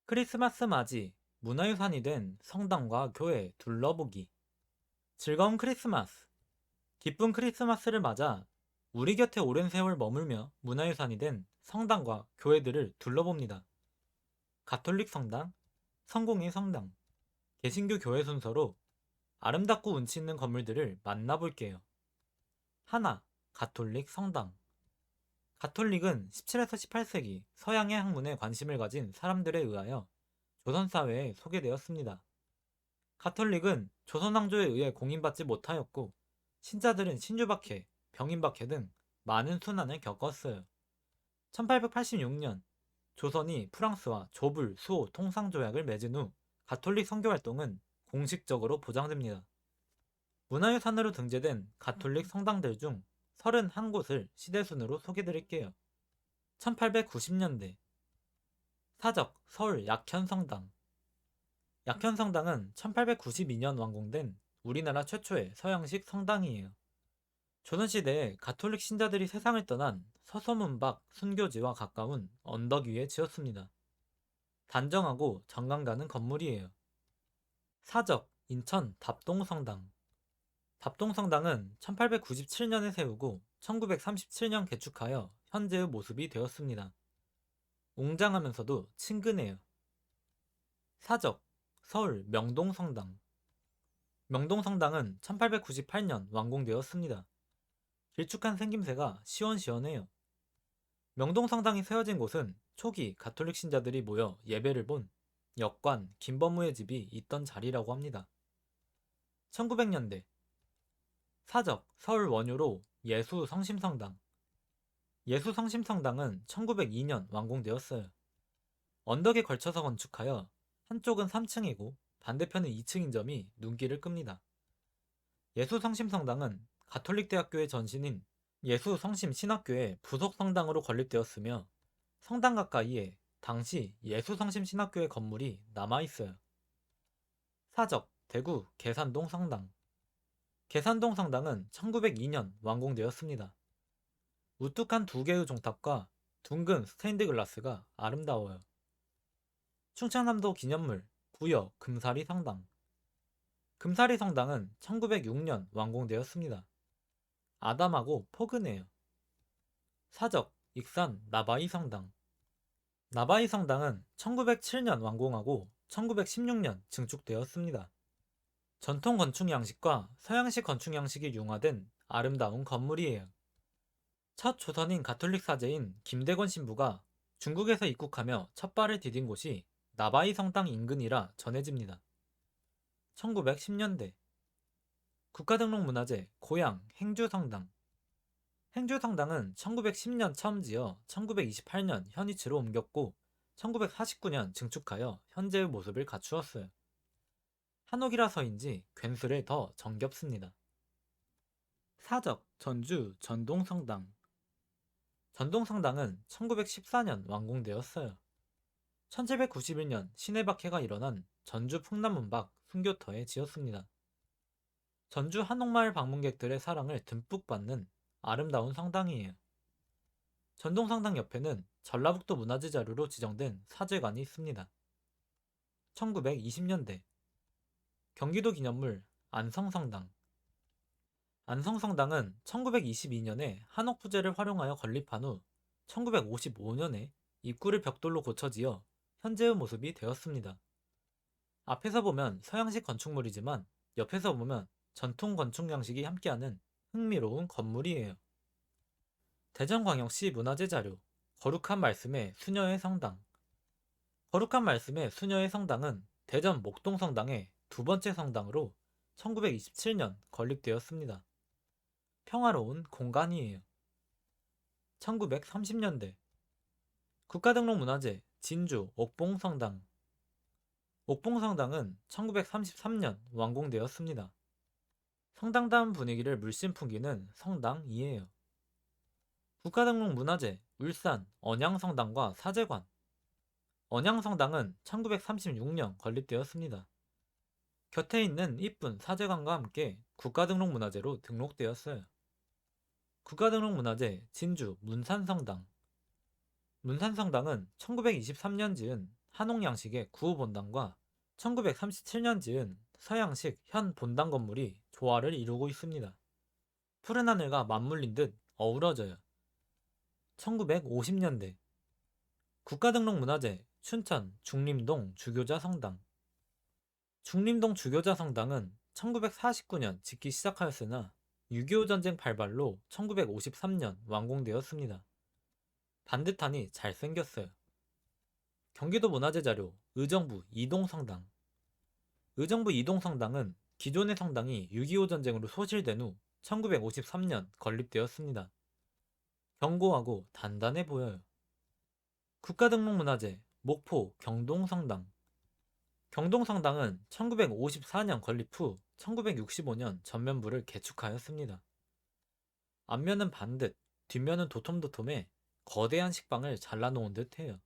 크리스마스 맞이, 문화유산이 된 성당과 교회 둘러보기. 즐거운 크리스마스. 기쁜 크리스마스를 맞아 우리 곁에 오랜 세월 머물며 문화유산이 된 성당과 교회들을 둘러봅니다. 가톨릭 성당, 성공회 성당, 개신교 교회 순서로 아름답고 운치 있는 건물들을 만나볼게요. 하나, 가톨릭 성당. 가톨릭은 17에서 18세기 서양의 학문에 관심을 가진 사람들에 의하여 조선사회에 소개되었습니다. 가톨릭은 조선 왕조에 의해 공인받지 못하였고 신자들은 신주박해, 병인박해 등 많은 순환을 겪었어요. 1886년 조선이 프랑스와 조불, 수호, 통상조약을 맺은 후 가톨릭 선교 활동은 공식적으로 보장됩니다. 문화유산으로 등재된 가톨릭 성당들 중 31곳을 시대순으로 소개드릴게요. 1890년대 사적 서울 약현성당. 약현성당은 1892년 완공된 우리나라 최초의 서양식 성당이에요. 조선시대에 가톨릭 신자들이 세상을 떠난 서소문 밖 순교지와 가까운 언덕 위에 지었습니다. 단정하고 정감 가는 건물이에요. 사적 인천 답동성당. 답동성당은 1897년에 세우고 1937년 개축하여 현재의 모습이 되었습니다. 웅장하면서도 친근해요. 사적 서울 명동성당. 명동성당은 1898년 완공되었습니다. 길쭉한 생김새가 시원시원해요. 명동성당이 세워진 곳은 초기 가톨릭 신자들이 모여 예배를 본 역관 김범우의 집이 있던 자리라고 합니다. 1900년대 사적 서울 원효로 예수성심성당. 예수성심성당은 1902년 완공되었어요. 언덕에 걸쳐서 건축하여 한쪽은 3층이고 반대편은 2층인 점이 눈길을 끕니다. 예수성심성당은 가톨릭대학교의 전신인 예수성심신학교의 부속 성당으로 건립되었으며 성당 가까이에 당시 예수성심신학교의 건물이 남아있어요. 사적 대구 계산동 성당. 계산동 성당은 1902년 완공되었습니다. 우뚝한 두 개의 종탑과 둥근 스테인드 글라스가 아름다워요. 충청남도 기념물 구여 금사리 성당. 금사리 성당은 1906년 완공되었습니다. 아담하고 포근해요. 사적 익산 나바이 성당. 나바이 성당은 1907년 완공하고 1916년 증축되었습니다. 전통 건축 양식과 서양식 건축 양식이 융화된 아름다운 건물이에요. 첫 조선인 가톨릭 사제인 김대건 신부가 중국에서 입국하며 첫 발을 디딘 곳이 나바이 성당 인근이라 전해집니다. 1910년대 국가등록문화재 고향 행주성당. 행주성당은 1910년 처음 지어 1928년 현위치로 옮겼고 1949년 증축하여 현재의 모습을 갖추었어요. 한옥이라서인지 괜스레 더 정겹습니다. 사적 전주 전동성당. 전동성당은 1914년 완공되었어요. 1791년 신해박해가 일어난 전주 풍남문 밖 순교터에 지었습니다. 전주 한옥마을 방문객들의 사랑을 듬뿍 받는 아름다운 성당이에요. 전동성당 옆에는 전라북도 문화재 자료로 지정된 사제관이 있습니다. 1920년대 경기도 기념물 안성성당. 안성성당은 1922년에 한옥부재를 활용하여 건립한 후 1955년에 입구를 벽돌로 고쳐지어 현재의 모습이 되었습니다. 앞에서 보면 서양식 건축물이지만 옆에서 보면 전통 건축 양식이 함께하는 흥미로운 건물이에요. 대전광역시 문화재 자료 거룩한 말씀의 수녀의 성당. 거룩한 말씀의 수녀의 성당은 대전 목동성당의 두 번째 성당으로 1927년 건립되었습니다. 평화로운 공간이에요. 1930년대 국가등록문화재 진주 옥봉성당. 옥봉성당은 1933년 완공되었습니다. 성당다운 분위기를 물씬 풍기는 성당이에요. 국가등록문화재 울산 언양성당과 사제관. 언양성당은 1936년 건립되었습니다. 곁에 있는 이쁜 사제관과 함께 국가등록문화재로 등록되었어요. 국가등록문화재 진주 문산성당. 문산성당은 1923년 지은 한옥 양식의 구호본당과 1937년 지은 서양식 현 본당 건물이 조화를 이루고 있습니다. 푸른 하늘과 맞물린 듯 어우러져요. 1950년대 국가등록문화재 춘천 중림동 주교자 성당. 중림동 주교자 성당은 1949년 짓기 시작하였으나 6.25 전쟁 발발로 1953년 완공되었습니다. 반듯하니 잘생겼어요. 경기도 문화재 자료 의정부 이동성당. 의정부 이동성당은 기존의 성당이 6.25 전쟁으로 소실된 후 1953년 건립되었습니다. 견고하고 단단해 보여요. 국가등록문화재 목포 경동성당. 경동성당은 1954년 건립 후 1965년 전면부를 개축하였습니다. 앞면은 반듯, 뒷면은 도톰도톰해 거대한 식빵을 잘라놓은 듯 해요.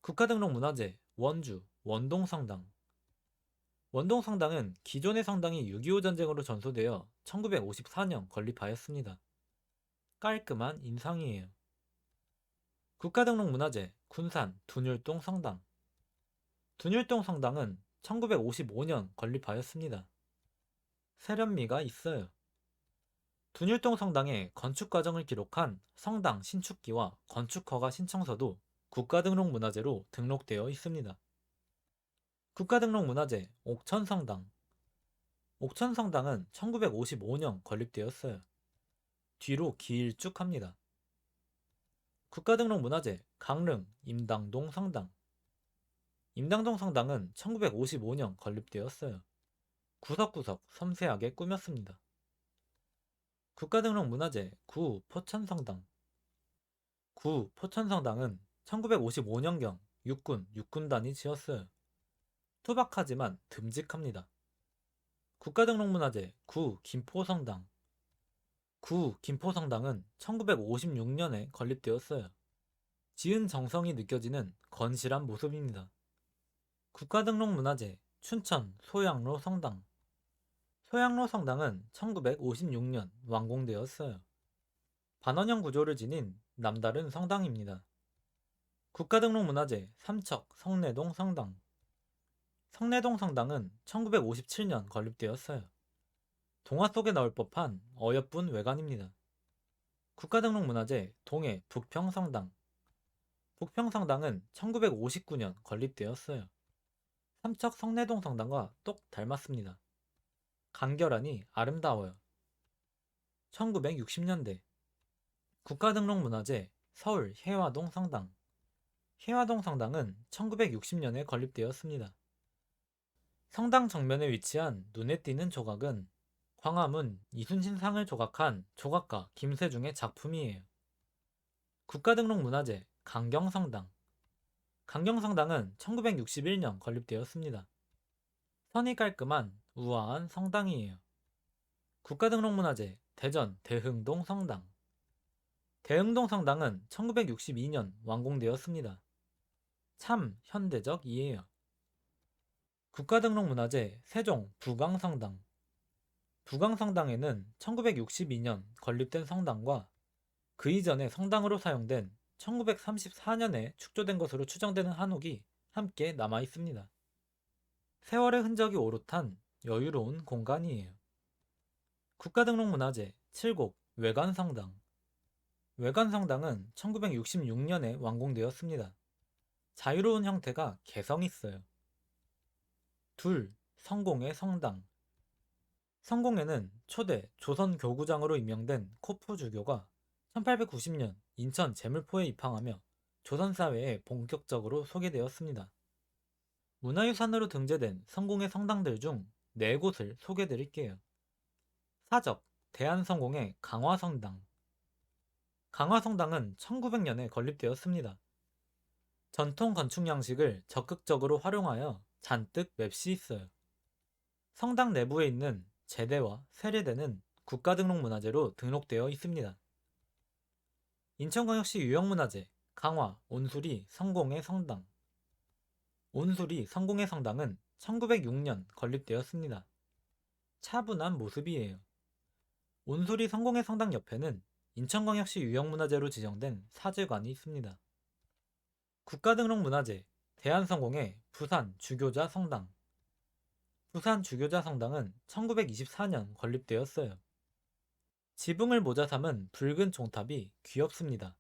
국가등록문화재 원주 원동성당. 원동성당은 기존의 성당이 6.25 전쟁으로 전소되어 1954년 건립하였습니다. 깔끔한 인상이에요. 국가등록문화재 군산 둔율동 성당. 둔율동 성당은 1955년 건립하였습니다. 세련미가 있어요. 둔율동 성당의 건축 과정을 기록한 성당 신축기와 건축허가 신청서도 국가등록문화재로 등록되어 있습니다. 국가등록문화재 옥천성당. 옥천성당은 1955년 건립되었어요. 뒤로 길쭉합니다. 국가등록문화재 강릉 임당동 성당. 임당동 성당은 1955년 건립되었어요. 구석구석 섬세하게 꾸몄습니다. 국가등록문화재 구 포천성당. 구 포천성당은 1955년경 육군단이 지었어요. 투박하지만 듬직합니다. 국가등록문화재 구 김포성당. 구 김포성당은 1956년에 건립되었어요. 지은 정성이 느껴지는 건실한 모습입니다. 국가등록문화재 춘천 소양로 성당. 소양로 성당은 1956년 완공되었어요. 반원형 구조를 지닌 남다른 성당입니다. 국가등록문화재 삼척 성내동 성당. 성내동 성당은 1957년 건립되었어요. 동화 속에 나올 법한 어여쁜 외관입니다. 국가등록문화재 동해 북평성당. 북평성당은 1959년 건립되었어요. 삼척 성내동 성당과 똑 닮았습니다. 간결하니 아름다워요. 1960년대 국가등록문화재 서울 혜화동 성당. 혜화동 성당은 1960년에 건립되었습니다. 성당 정면에 위치한 눈에 띄는 조각은 광화문 이순신상을 조각한 조각가 김세중의 작품이에요. 국가등록문화재 강경성당. 강경성당은 1961년 건립되었습니다. 선이 깔끔한 우아한 성당이에요. 국가등록문화재 대전 대흥동 성당. 대흥동 성당은 1962년 완공되었습니다. 참 현대적이에요. 국가등록문화재 세종 부광성당. 부광성당에는 1962년 건립된 성당과 그 이전에 성당으로 사용된 1934년에 축조된 것으로 추정되는 한옥이 함께 남아 있습니다. 세월의 흔적이 오롯한 여유로운 공간이에요. 국가등록문화재 칠곡 외관성당. 외관성당은 1966년에 완공되었습니다. 자유로운 형태가 개성 있어요. 둘, 성공의 성당. 성공에는 초대 조선 교구장으로 임명된 코프주교가 1890년 인천 제물포에 입항하며 조선사회에 본격적으로 소개되었습니다. 문화유산으로 등재된 성공의 성당들 중 4곳을 소개드릴게요. 사적, 대한성공의 강화성당. 강화성당은 1900년에 건립되었습니다. 전통 건축 양식을 적극적으로 활용하여 잔뜩 맵시 있어요. 성당 내부에 있는 제대와 세례대는 국가등록문화재로 등록되어 있습니다. 인천광역시 유형문화재 강화 온수리 성공의 성당. 온수리 성공의 성당은 1906년 건립되었습니다. 차분한 모습이에요. 온수리 성공의 성당 옆에는 인천광역시 유형문화재로 지정된 사제관이 있습니다. 국가등록문화재 대한성공회 부산 주교자 성당. 부산 주교자 성당은 1924년 건립되었어요. 지붕을 모자 삼은 붉은 종탑이 귀엽습니다.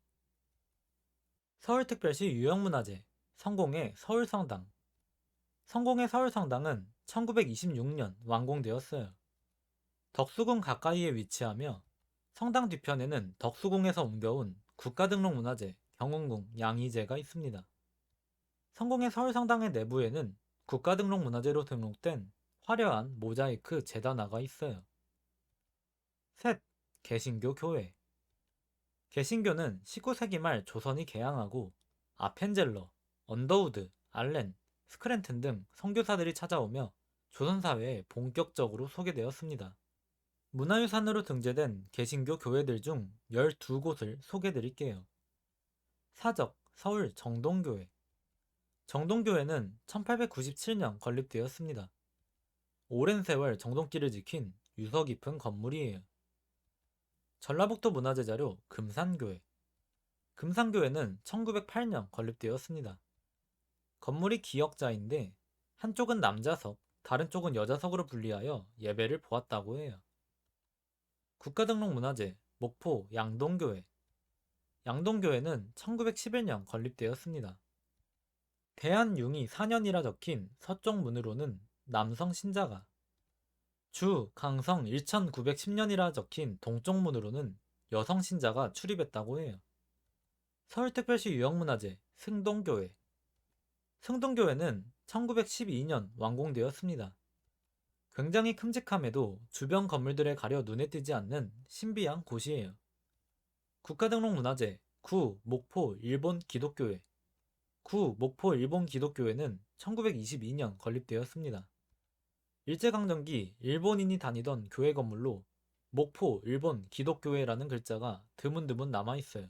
서울특별시 유형문화재 성공회 서울성당. 성공회 서울성당은 1926년 완공되었어요. 덕수궁 가까이에 위치하며 성당 뒤편에는 덕수궁에서 옮겨온 국가등록문화재 경운궁 양의재가 있습니다. 성공회 서울성당의 내부에는 국가등록문화재로 등록된 화려한 모자이크 재단화가 있어요. 셋, 개신교 교회. 개신교는 19세기 말 조선이 개항하고 아펜젤러, 언더우드, 알렌, 스크랜튼 등 선교사들이 찾아오며 조선사회에 본격적으로 소개되었습니다. 문화유산으로 등재된 개신교 교회들 중 12곳을 소개드릴게요. 사적, 서울 정동교회. 정동교회는 1897년 건립되었습니다. 오랜 세월 정동길을 지킨 유서 깊은 건물이에요. 전라북도 문화재 자료 금산교회. 금산교회는 1908년 건립되었습니다. 건물이 기역자인데 한쪽은 남자석, 다른 쪽은 여자석으로 분리하여 예배를 보았다고 해요. 국가등록문화재 목포 양동교회. 양동교회는 1911년 건립되었습니다. 대한융이 4년이라 적힌 서쪽 문으로는 남성 신자가, 주 강성 1910년이라 적힌 동쪽 문으로는 여성 신자가 출입했다고 해요. 서울특별시 유형문화재 승동교회. 승동교회는 1912년 완공되었습니다. 굉장히 큼직함에도 주변 건물들에 가려 눈에 띄지 않는 신비한 곳이에요. 국가등록문화재 구 목포 일본 기독교회. 구 목포 일본 기독교회는 1922년 건립되었습니다. 일제강점기 일본인이 다니던 교회 건물로 목포 일본 기독교회라는 글자가 드문드문 남아있어요.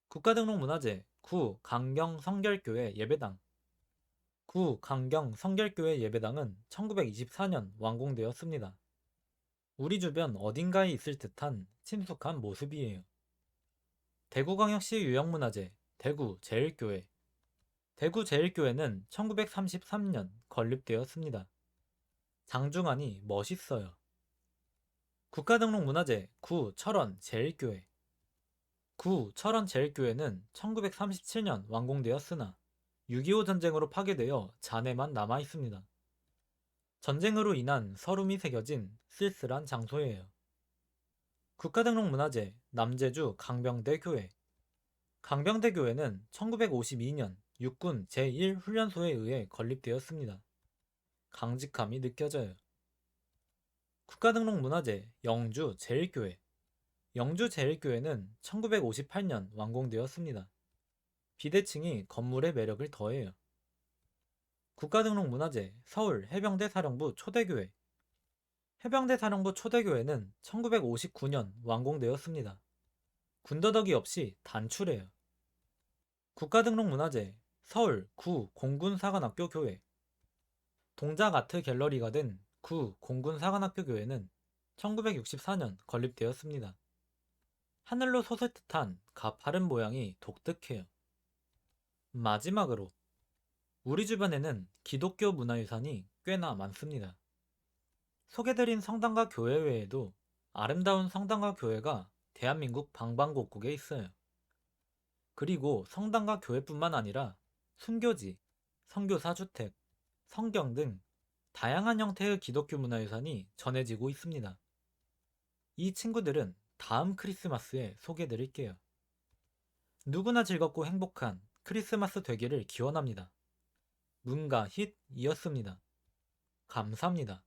국가등록문화재 구 강경 성결교회 예배당. 구 강경 성결교회 예배당은 1924년 완공되었습니다. 우리 주변 어딘가에 있을 듯한 친숙한 모습이에요. 대구광역시 유형문화재 대구 제일교회. 대구 제일교회는 1933년 건립되었습니다. 장중안이 멋있어요. 국가등록문화재 구 철원 제일교회. 구 철원 제일교회는 1937년 완공되었으나 6.25 전쟁으로 파괴되어 잔해만 남아있습니다. 전쟁으로 인한 서름이 새겨진 쓸쓸한 장소예요. 국가등록문화재 남제주 강병대 교회. 강병대 교회는 1952년 육군 제1훈련소에 의해 건립되었습니다. 강직함이 느껴져요. 국가등록문화재 영주 제일교회. 영주 제일교회는 1958년 완공되었습니다. 비대칭이 건물의 매력을 더해요. 국가등록문화재 서울 해병대 사령부 초대교회. 해병대 사령부 초대교회는 1959년 완공되었습니다. 군더더기 없이 단출해요. 국가등록문화재 서울 구 공군사관학교 교회. 동작 아트 갤러리가 된 구 공군사관학교 교회는 1964년 건립되었습니다. 하늘로 솟을 듯한 가파른 모양이 독특해요. 마지막으로 우리 주변에는 기독교 문화유산이 꽤나 많습니다. 소개드린 성당과 교회 외에도 아름다운 성당과 교회가 대한민국 방방곡곡에 있어요. 그리고 성당과 교회뿐만 아니라 순교지, 선교사 주택, 성경 등 다양한 형태의 기독교 문화유산이 전해지고 있습니다. 이 친구들은 다음 크리스마스에 소개드릴게요. 누구나 즐겁고 행복한 크리스마스 되기를 기원합니다. 문가 힛이었습니다. 감사합니다.